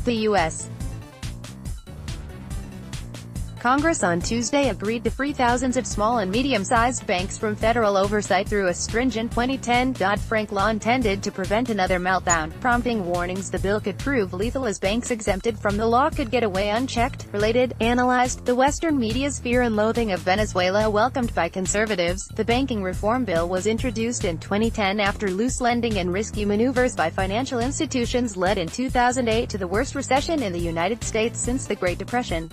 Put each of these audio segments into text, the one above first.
The U.S. Congress on Tuesday agreed to free thousands of small and medium-sized banks from federal oversight through a stringent 2010 Dodd-Frank law intended to prevent another meltdown, prompting warnings the bill could prove lethal as banks exempted from the law could get away unchecked. Related, analyzed, the Western media's fear and loathing of Venezuela welcomed by conservatives. The banking reform bill was introduced in 2010 after loose lending and risky maneuvers by financial institutions led in 2008 to the worst recession in the United States since the Great Depression.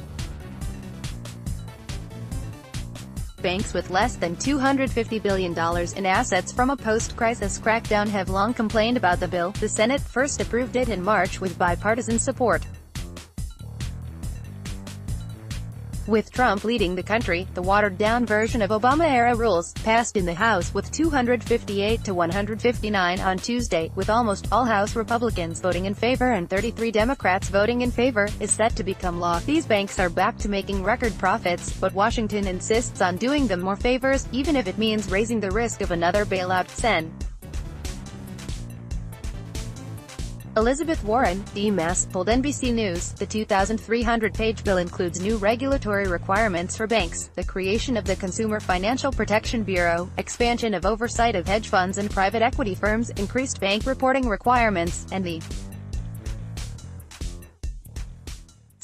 Banks with less than $250 billion in assets from a post-crisis crackdown have long complained about the bill. The Senate first approved it in March with bipartisan support. With Trump leading the country, the watered-down version of Obama-era rules passed in the House with 258 to 159 on Tuesday, with almost all House Republicans voting in favor and 33 Democrats voting in favor, is set to become law. These banks are back to making record profits, but Washington insists on doing them more favors, even if it means raising the risk of another bailout. Sen. Elizabeth Warren, D-Mass, told NBC News, the 2,300-page bill includes new regulatory requirements for banks, the creation of the Consumer Financial Protection Bureau, expansion of oversight of hedge funds and private equity firms, increased bank reporting requirements, and the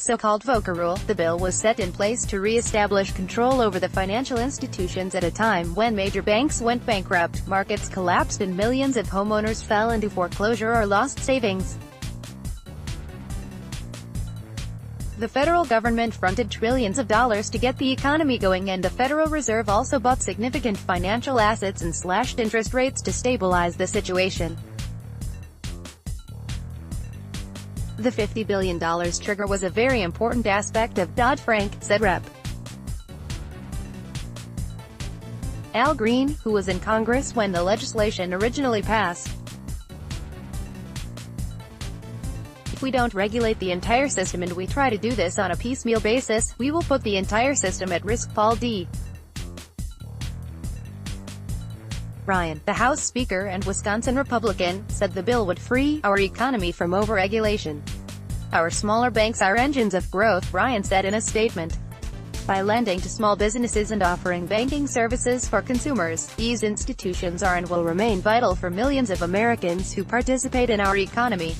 so-called VOCA rule. The bill was set in place to re-establish control over the financial institutions at a time when major banks went bankrupt, markets collapsed and millions of homeowners fell into foreclosure or lost savings. The federal government fronted trillions of dollars to get the economy going, and the Federal Reserve also bought significant financial assets and slashed interest rates to stabilize the situation. The $50 billion trigger was a very important aspect of Dodd-Frank, said Rep. Al Green, who was in Congress when the legislation originally passed. If we don't regulate the entire system and we try to do this on a piecemeal basis, we will put the entire system at risk. Paul D. Ryan, the House Speaker and Wisconsin Republican, said the bill would free our economy from overregulation. Our smaller banks are engines of growth, Ryan said in a statement. By lending to small businesses and offering banking services for consumers, these institutions are and will remain vital for millions of Americans who participate in our economy.